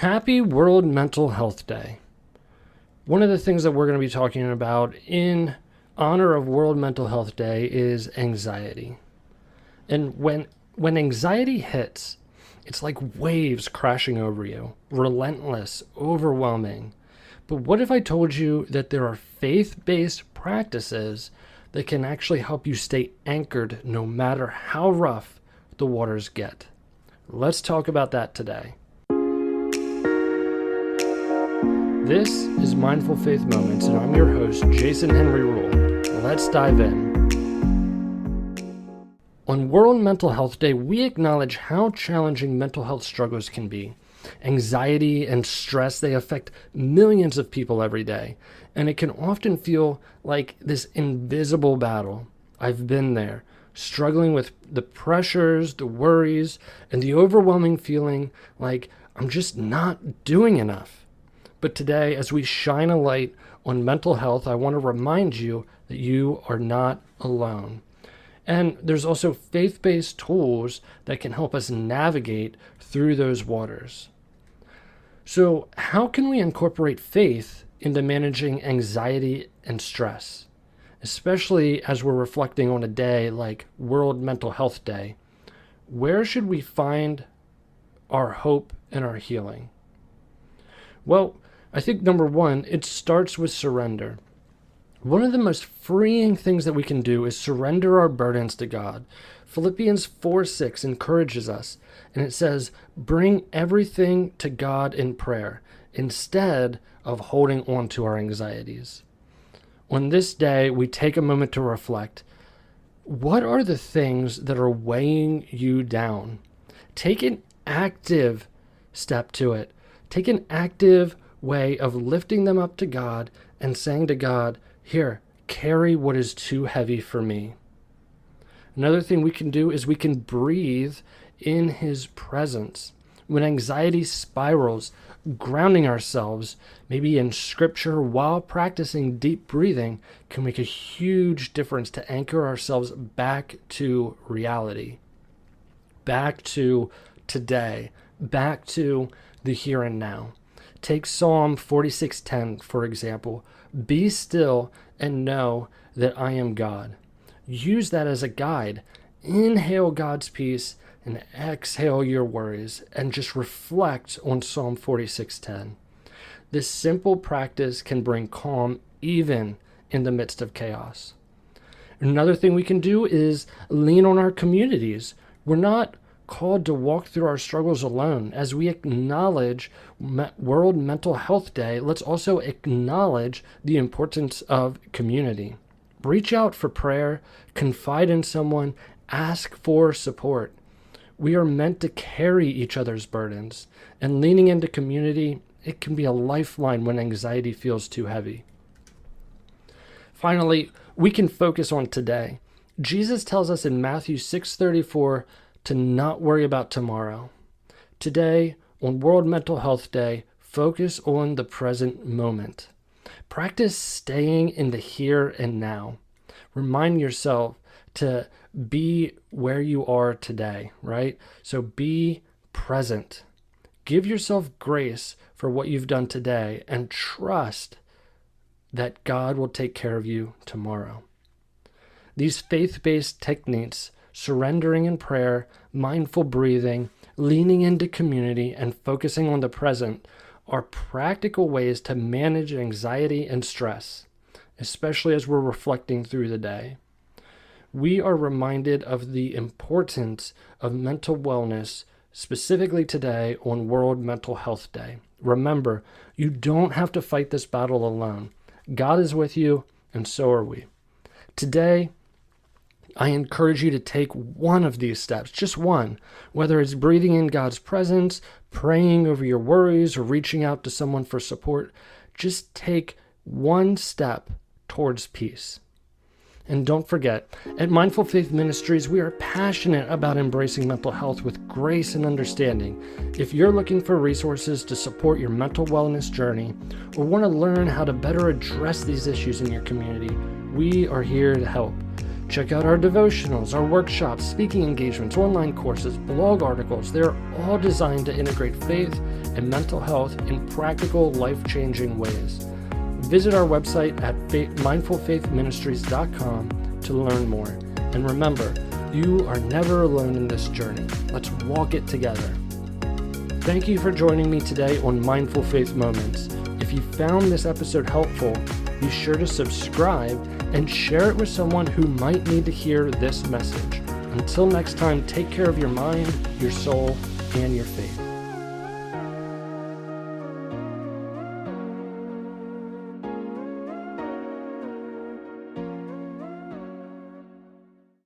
Happy World Mental Health Day. One of the things that we're going to be talking about in honor of World Mental Health Day is anxiety. And when anxiety hits, it's like waves crashing over you, relentless, overwhelming. But what if I told you that there are faith-based practices that can actually help you stay anchored no matter how rough the waters get? Let's talk about that today. This is Mindful Faith Moments, and I'm your host, Jason Henry-Ruhl. Let's dive in. On World Mental Health Day, we acknowledge how challenging mental health struggles can be. Anxiety and stress, they affect millions of people every day, and it can often feel like this invisible battle. I've been there, struggling with the pressures, the worries, and the overwhelming feeling like I'm just not doing enough. But today, as we shine a light on mental health, I want to remind you that you are not alone. And there's also faith-based tools that can help us navigate through those waters. So how can we incorporate faith into managing anxiety and stress, especially as we're reflecting on a day like World Mental Health Day? Where should we find our hope and our healing? Well, I think number one, it starts with surrender. One of the most freeing things that we can do is surrender our burdens to God. Philippians 4:6 encourages us, and it says, bring everything to God in prayer instead of holding on to our anxieties. On this day, we take a moment to reflect. What are the things that are weighing you down? Take an active step to it. Take an active way of lifting them up to God and saying to God, here, carry what is too heavy for me. Another thing we can do is we can breathe in His presence. When anxiety spirals, grounding ourselves, maybe in scripture while practicing deep breathing, can make a huge difference to anchor ourselves back to reality, back to today, back to the here and now. Take Psalm 46:10, for example. Be still and know that I am God. Use that as a guide. Inhale God's peace and exhale your worries, and just reflect on Psalm 46:10. This simple practice can bring calm even in the midst of chaos. Another thing we can do is lean on our communities. We're not called to walk through our struggles alone. As we acknowledge World Mental Health Day, let's also acknowledge the importance of community. Reach out for prayer, confide in someone, ask for support. We are meant to carry each other's burdens, and leaning into community, it can be a lifeline when anxiety feels too heavy. Finally, we can focus on today. Jesus tells us in Matthew 6:34 to not worry about tomorrow. Today, on World Mental Health Day, focus on the present moment. Practice staying in the here and now. Remind yourself to be where you are today, right? So be present. Give yourself grace for what you've done today and trust that God will take care of you tomorrow. These faith-based techniques, surrendering in prayer, mindful breathing, leaning into community, and focusing on the present are practical ways to manage anxiety and stress, especially as we're reflecting through the day. We are reminded of the importance of mental wellness, specifically today on World Mental Health Day. Remember, you don't have to fight this battle alone. God is with you, and so are we. Today, I encourage you to take one of these steps, just one, whether it's breathing in God's presence, praying over your worries, or reaching out to someone for support. Just take one step towards peace. And don't forget, at Mindful Faith Ministries, we are passionate about embracing mental health with grace and understanding. If you're looking for resources to support your mental wellness journey, or want to learn how to better address these issues in your community, we are here to help. Check out our devotionals, our workshops, speaking engagements, online courses, blog articles. They're all designed to integrate faith and mental health in practical, life-changing ways. Visit our website at mindfulfaithministries.com to learn more. And remember, you are never alone in this journey. Let's walk it together. Thank you for joining me today on Mindful Faith Moments. If you found this episode helpful, be sure to subscribe and share it with someone who might need to hear this message. Until next time, take care of your mind, your soul, and your faith.